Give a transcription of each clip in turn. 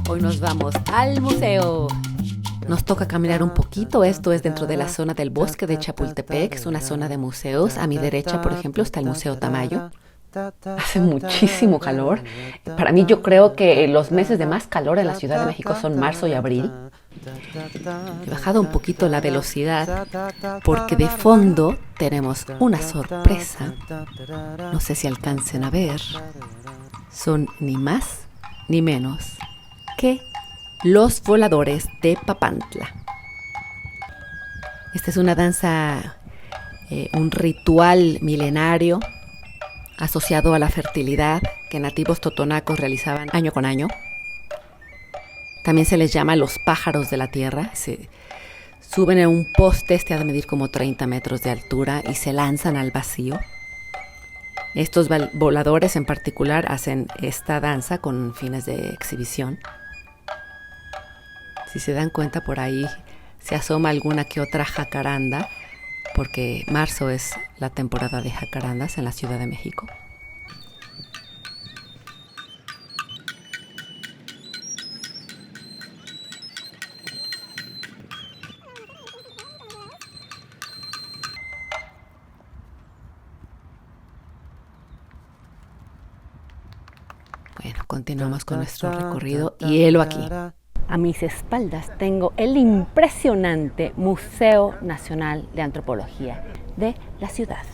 Hoy nos vamos al museo. Nos toca caminar un poquito, esto es dentro de la zona del bosque de Chapultepec, es una zona de museos. A mi derecha, por ejemplo, está el Museo Tamayo. Hace muchísimo calor. Para mí yo creo que los meses de más calor en la Ciudad de México son marzo y abril. He bajado un poquito la velocidad porque de fondo tenemos una sorpresa. No sé si alcancen a ver. Son ni más ni menos que los voladores de Papantla. Esta es una danza, un ritual milenario asociado a la fertilidad que nativos totonacos realizaban año con año. También se les llama los pájaros de la tierra. Se suben en un poste, este ha de medir como 30 metros de altura, y se lanzan al vacío. Estos voladores en particular hacen esta danza con fines de exhibición. Si se dan cuenta, por ahí se asoma alguna que otra jacaranda, porque marzo es la temporada de jacarandas en la Ciudad de México. Bueno, continuamos con nuestro recorrido y helo aquí. A mis espaldas tengo el impresionante Museo Nacional de Antropología de la Ciudad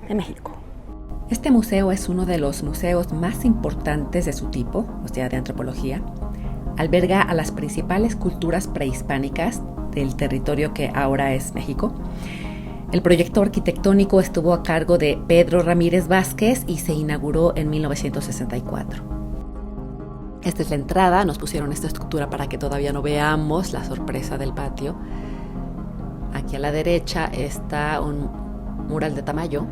de México. Este museo es uno de los museos más importantes de su tipo, o sea, de antropología. Alberga a las principales culturas prehispánicas del territorio que ahora es México. El proyecto arquitectónico estuvo a cargo de Pedro Ramírez Vázquez y se inauguró en 1964. Esta es la entrada, nos pusieron esta estructura para que todavía no veamos la sorpresa del patio. Aquí a la derecha está un mural de Tamayo.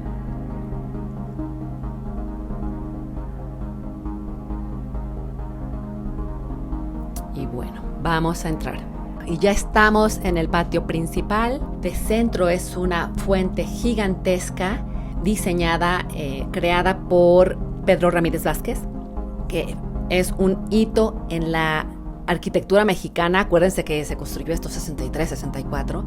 Y bueno, vamos a entrar. Y ya estamos en el patio principal. De centro es una fuente gigantesca diseñada, creada por Pedro Ramírez Vázquez, que es un hito en la arquitectura mexicana. Acuérdense que se construyó esto 63, 64.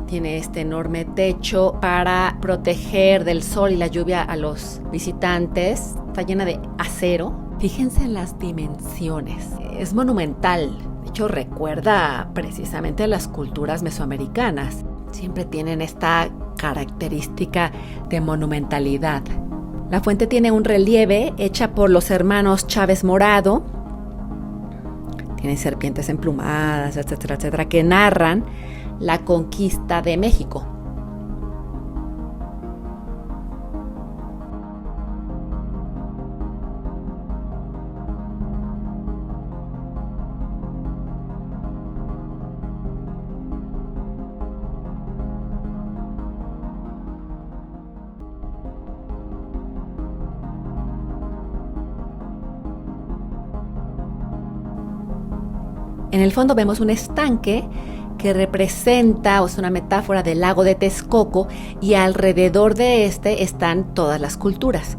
Tiene este enorme techo para proteger del sol y la lluvia a los visitantes. Está llena de acero. Fíjense en las dimensiones. Es monumental. De hecho, recuerda precisamente a las culturas mesoamericanas. Siempre tienen esta característica de monumentalidad. La fuente tiene un relieve hecha por los hermanos Chávez Morado. Tiene serpientes emplumadas, etcétera, etcétera, que narran la conquista de México. En el fondo vemos un estanque que representa, o es una metáfora del lago de Texcoco, y alrededor de este están todas las culturas.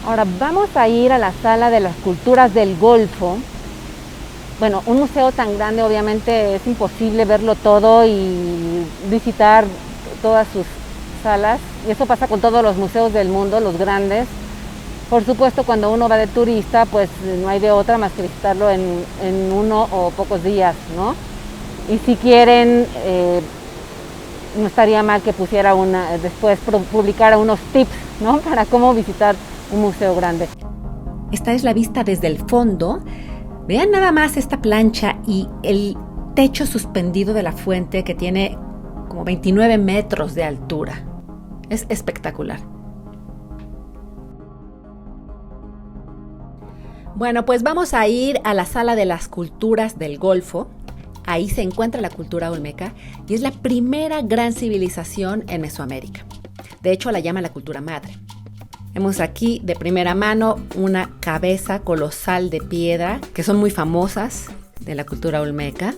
Ahora vamos a ir a la sala de las culturas del Golfo. Bueno, un museo tan grande obviamente es imposible verlo todo y visitar todas sus salas, y eso pasa con todos los museos del mundo, los grandes. Por supuesto, cuando uno va de turista, pues no hay de otra más que visitarlo en uno o pocos días, ¿no? Y si quieren, no estaría mal que pusiera después publicara unos tips, ¿no? Para cómo visitar un museo grande. Esta es la vista desde el fondo. Vean nada más esta plancha y el techo suspendido de la fuente, que tiene como 29 metros de altura. Es espectacular. Bueno, pues vamos a ir a la sala de las culturas del Golfo. Ahí se encuentra la cultura olmeca y es la primera gran civilización en Mesoamérica. De hecho, la llaman la cultura madre. Vemos aquí de primera mano una cabeza colosal de piedra, que son muy famosas de la cultura olmeca.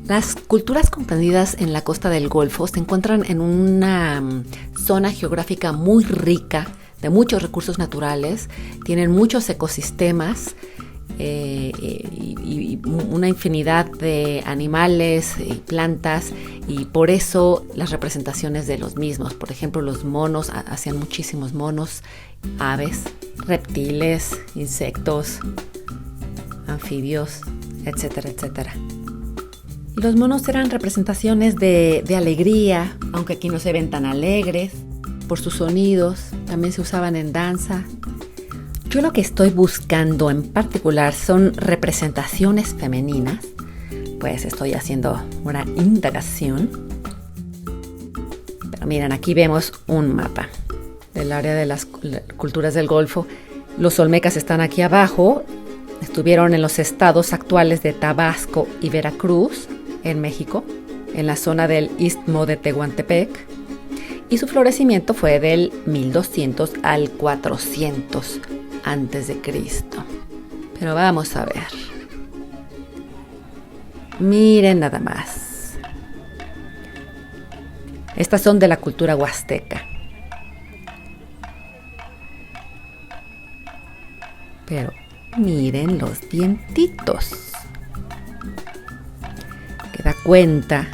Las culturas comprendidas en la costa del Golfo se encuentran en una zona geográfica muy rica de muchos recursos naturales, tienen muchos ecosistemas y una infinidad de animales y plantas, y por eso las representaciones de los mismos. Por ejemplo, los monos, hacían muchísimos monos, aves, reptiles, insectos, anfibios, etcétera, etcétera. Y los monos eran representaciones de alegría, aunque aquí no se ven tan alegres, por sus sonidos, también se usaban en danza. Yo lo que estoy buscando en particular son representaciones femeninas, pues estoy haciendo una indagación. Pero miren, aquí vemos un mapa del área de las culturas del Golfo. Los olmecas están aquí abajo, estuvieron en los estados actuales de Tabasco y Veracruz, en México, en la zona del Istmo de Tehuantepec, y su florecimiento fue del 1200 al 400 antes de Cristo. Pero vamos a ver. Miren nada más. Estas son de la cultura huasteca. Pero miren los dientitos. Que da cuenta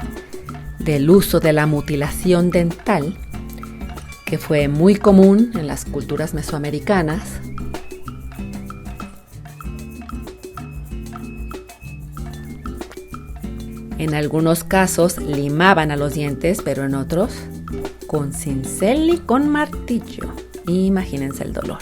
del uso de la mutilación dental, que fue muy común en las culturas mesoamericanas. En algunos casos limaban a los dientes, pero en otros con cincel y con martillo. Imagínense el dolor.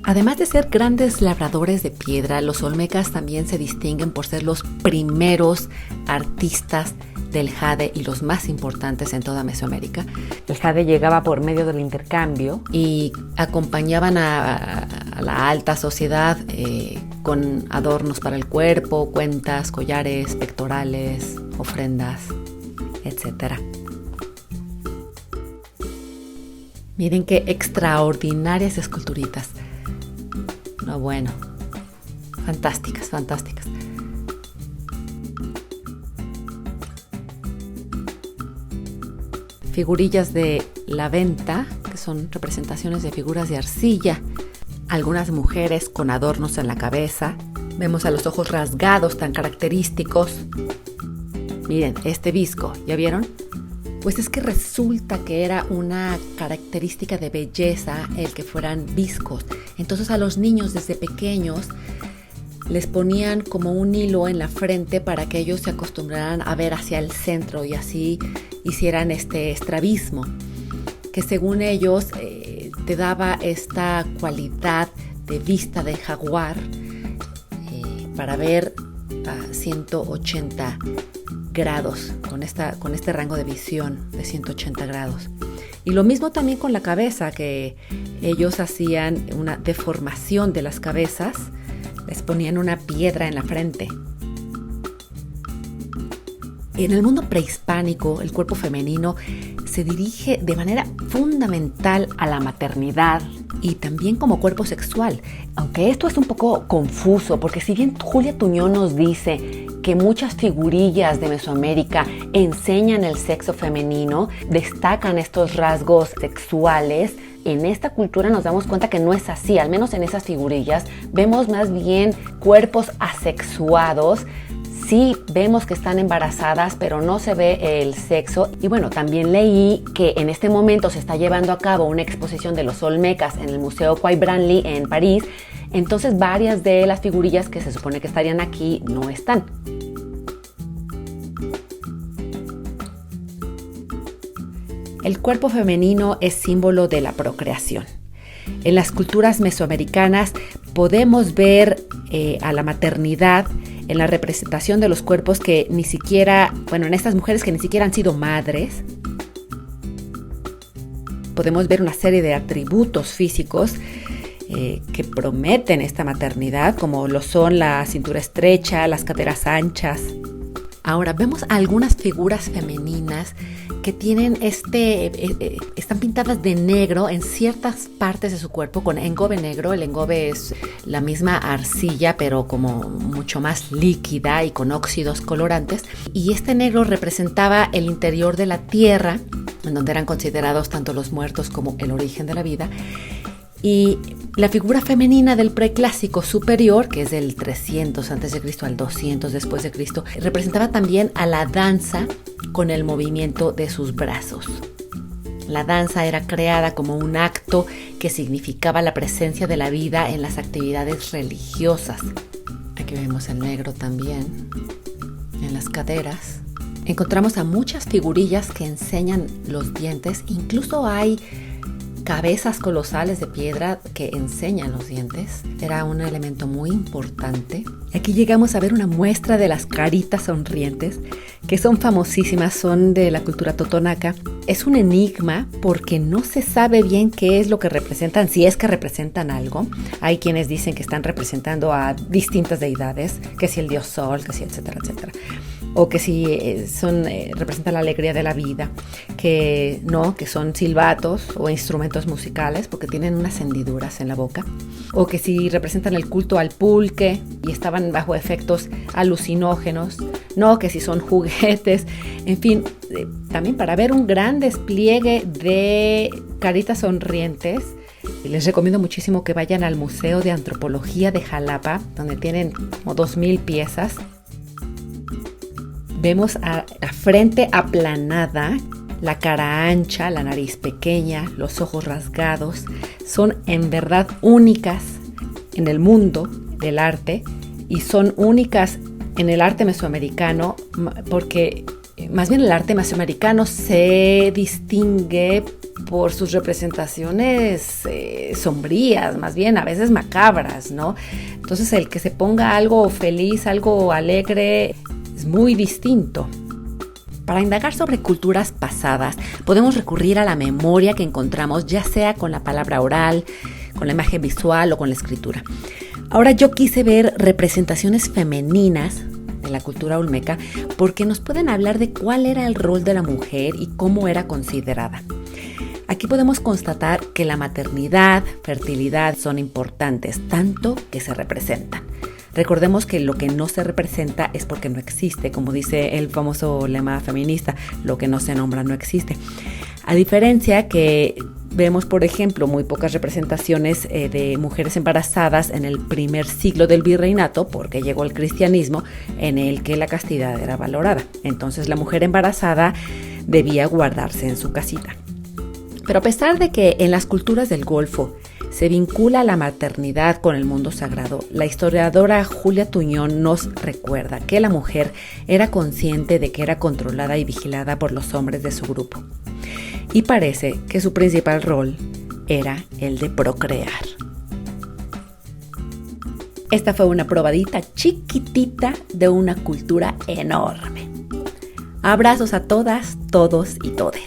Además de ser grandes labradores de piedra, los olmecas también se distinguen por ser los primeros artistas del jade y los más importantes en toda Mesoamérica. El jade llegaba por medio del intercambio y acompañaban a la alta sociedad con adornos para el cuerpo, cuentas, collares, pectorales, ofrendas, etc. Miren qué extraordinarias esculturitas. No, bueno, fantásticas, fantásticas. Figurillas de la venta, que son representaciones de figuras de arcilla. Algunas mujeres con adornos en la cabeza. Vemos a los ojos rasgados tan característicos. Miren, este visco, ¿ya vieron? Pues es que resulta que era una característica de belleza el que fueran viscos. Entonces a los niños desde pequeños les ponían como un hilo en la frente para que ellos se acostumbraran a ver hacia el centro y así hicieran este estrabismo, que según ellos te daba esta cualidad de vista de jaguar para ver a 180 grados, con este rango de visión de 180 grados. Y lo mismo también con la cabeza, que ellos hacían una deformación de las cabezas, les ponían una piedra en la frente. En el mundo prehispánico, el cuerpo femenino se dirige de manera fundamental a la maternidad y también como cuerpo sexual. Aunque esto es un poco confuso, porque si bien Julia Tuñón nos dice que muchas figurillas de Mesoamérica enseñan el sexo femenino, destacan estos rasgos sexuales, en esta cultura nos damos cuenta que no es así. Al menos en esas figurillas vemos más bien cuerpos asexuados. Sí vemos que están embarazadas, pero no se ve el sexo. Y bueno, también leí que en este momento se está llevando a cabo una exposición de los olmecas en el Museo Quai Branly en París. Entonces varias de las figurillas que se supone que estarían aquí no están. El cuerpo femenino es símbolo de la procreación. En las culturas mesoamericanas podemos ver a la maternidad en la representación de los cuerpos que ni siquiera, en estas mujeres que ni siquiera han sido madres. Podemos ver una serie de atributos físicos que prometen esta maternidad, como lo son la cintura estrecha, las caderas anchas. Ahora vemos algunas figuras femeninas que tienen están pintadas de negro en ciertas partes de su cuerpo con engobe negro. El engobe es la misma arcilla, pero como mucho más líquida y con óxidos colorantes. Y este negro representaba el interior de la tierra, en donde eran considerados tanto los muertos como el origen de la vida. Y la figura femenina del preclásico superior, que es del 300 a.C. al 200 después de Cristo, representaba también a la danza con el movimiento de sus brazos. La danza era creada como un acto que significaba la presencia de la vida en las actividades religiosas. Aquí vemos el negro también en las caderas. Encontramos a muchas figurillas que enseñan los dientes. Incluso hay cabezas colosales de piedra que enseñan los dientes. Era un elemento muy importante. Aquí llegamos a ver una muestra de las caritas sonrientes, que son famosísimas, son de la cultura totonaca. Es un enigma porque no se sabe bien qué es lo que representan, si es que representan algo. Hay quienes dicen que están representando a distintas deidades, que si el dios sol, que si etcétera, etcétera. O que si representan la alegría de la vida, que son silbatos o instrumentos musicales porque tienen unas hendiduras en la boca, o que si representan el culto al pulque y estaban bajo efectos alucinógenos, que si son juguetes, en fin, también para ver un gran despliegue de caritas sonrientes. Les recomiendo muchísimo que vayan al Museo de Antropología de Jalapa, donde tienen como 2,000 piezas. Vemos a la frente aplanada, la cara ancha, la nariz pequeña, los ojos rasgados. Son en verdad únicas en el mundo del arte y son únicas en el arte mesoamericano porque más bien el arte mesoamericano se distingue por sus representaciones sombrías, más bien a veces macabras, ¿no? Entonces el que se ponga algo feliz, algo alegre, es muy distinto. Para indagar sobre culturas pasadas, podemos recurrir a la memoria que encontramos, ya sea con la palabra oral, con la imagen visual o con la escritura. Ahora yo quise ver representaciones femeninas de la cultura olmeca porque nos pueden hablar de cuál era el rol de la mujer y cómo era considerada. Aquí podemos constatar que la maternidad, fertilidad son importantes, tanto que se representan. Recordemos que lo que no se representa es porque no existe, como dice el famoso lema feminista, lo que no se nombra no existe. A diferencia que vemos, por ejemplo, muy pocas representaciones de mujeres embarazadas en el primer siglo del virreinato, porque llegó el cristianismo en el que la castidad era valorada. Entonces la mujer embarazada debía guardarse en su casita. Pero a pesar de que en las culturas del Golfo se vincula la maternidad con el mundo sagrado, la historiadora Julia Tuñón nos recuerda que la mujer era consciente de que era controlada y vigilada por los hombres de su grupo. Y parece que su principal rol era el de procrear. Esta fue una probadita chiquitita de una cultura enorme. Abrazos a todas, todos y todes.